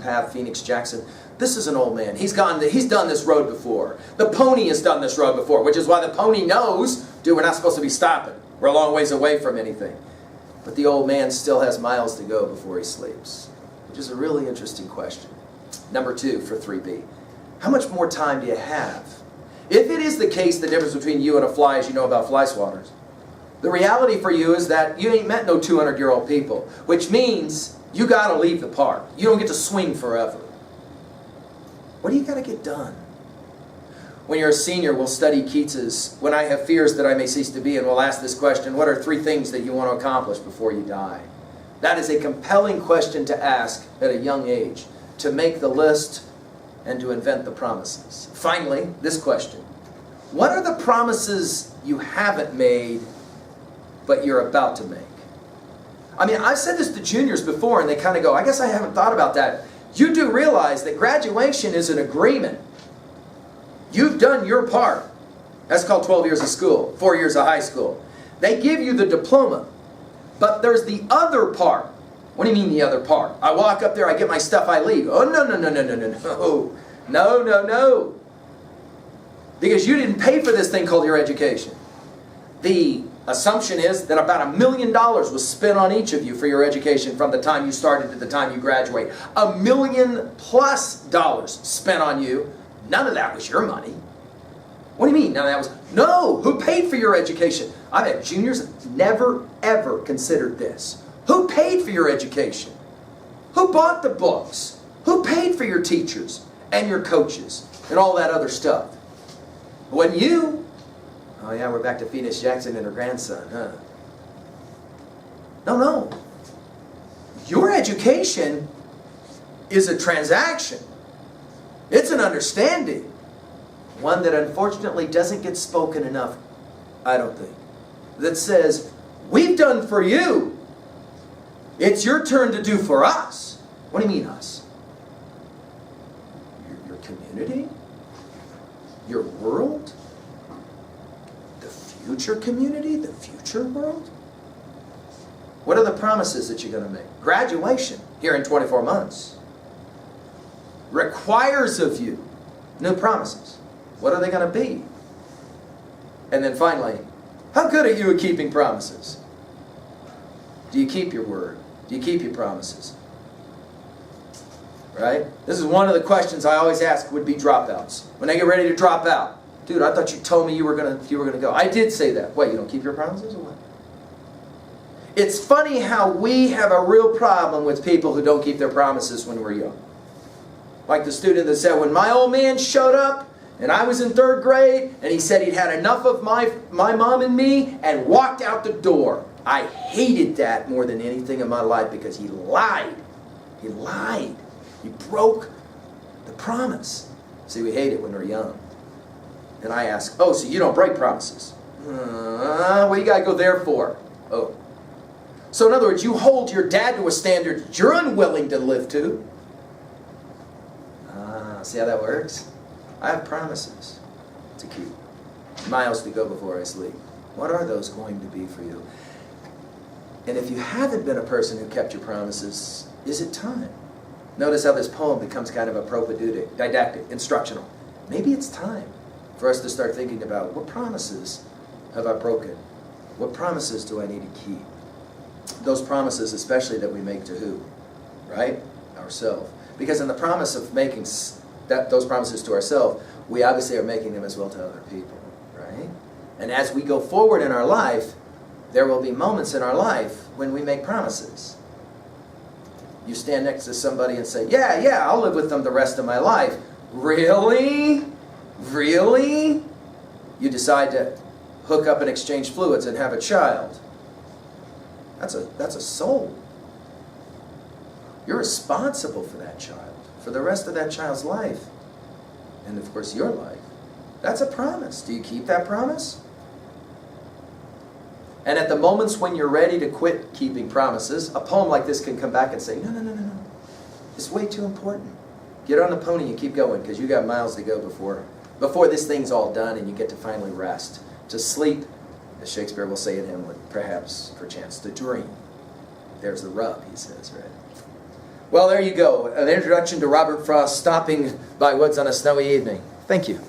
path, Phoenix Jackson. This is an old man. He's done this road before. The pony has done this road before, which is why the pony knows, dude, we're not supposed to be stopping. We're a long ways away from anything. But the old man still has miles to go before he sleeps, which is a really interesting question. Number 2 for 3B. How much more time do you have? If it is the case, the difference between you and a fly is you know about fly swatters. The reality for you is that you ain't met no 200-year-old people, which means you got to leave the park. You don't get to swing forever. What do you got to get done? When you're a senior, we'll study Keats's When I Have Fears That I May Cease to Be, and we'll ask this question, what are 3 things that you want to accomplish before you die? That is a compelling question to ask at a young age, to make the list and to invent the promises. Finally, this question. What are the promises you haven't made, but you're about to make? I mean, I've said this to juniors before, and they kind of go, I guess I haven't thought about that. You do realize that graduation is an agreement. You've done your part. That's called 12 years of school, 4 years of high school. They give you the diploma, but there's the other part. What do you mean the other part? I walk up there, I get my stuff, I leave. Oh, no, no, no, no, no, no, no. No, no, no. Because you didn't pay for this thing called your education. The assumption is that about $1 million was spent on each of you for your education from the time you started to the time you graduate. $1 million+ spent on you. None of that was your money. What do you mean? None of that was? No! Who paid for your education? I've had juniors that never, ever considered this. Who paid for your education? Who bought the books? Who paid for your teachers and your coaches and all that other stuff? When you... Oh yeah, we're back to Phoenix Jackson and her grandson, huh? No, no. Your education is a transaction. It's an understanding. One that unfortunately doesn't get spoken enough, I don't think. That says, we've done for you. It's your turn to do for us. What do you mean us? Your community? Your world? The future community? The future world? What are the promises that you're going to make? Graduation, here in 24 months, requires of you new promises. What are they going to be? And then finally, how good are you at keeping promises? Do you keep your word? Do you keep your promises? Right? This is one of the questions I always ask would be dropouts. When they get ready to drop out. Dude, I thought you told me you were gonna go. I did say that. Wait, you don't keep your promises or what? It's funny how we have a real problem with people who don't keep their promises when we're young. Like the student that said, when my old man showed up and I was in 3rd grade and he said he'd had enough of my mom and me and walked out the door. I hated that more than anything in my life because he lied. He lied. He broke the promise. See, we hate it when we're young. And I ask, oh, so you don't break promises? What do you got to go there for? Oh. So in other words, you hold your dad to a standard you're unwilling to live to. See how that works? I have promises to keep. Miles to go before I sleep. What are those going to be for you? And if you haven't been a person who kept your promises, is it time? Notice how this poem becomes kind of a propedeutic, didactic, instructional. Maybe it's time for us to start thinking about what promises have I broken? What promises do I need to keep? Those promises especially that we make to who? Right? Ourselves. Because in the promise of making those promises to ourselves, we obviously are making them as well to other people. Right? And as we go forward in our life, there will be moments in our life when we make promises. You stand next to somebody and say, yeah, I'll live with them the rest of my life. Really? Really? You decide to hook up and exchange fluids and have a child. That's a soul. You're responsible for that child, for the rest of that child's life. And of course your life. That's a promise. Do you keep that promise? And at the moments when you're ready to quit keeping promises, a poem like this can come back and say, no. It's way too important. Get on the pony and keep going because you got miles to go before this thing's all done and you get to finally rest. To sleep, as Shakespeare will say in Hamlet, perhaps, perchance, to dream. There's the rub, he says, right? Well, there you go. An introduction to Robert Frost stopping by woods on a snowy evening. Thank you.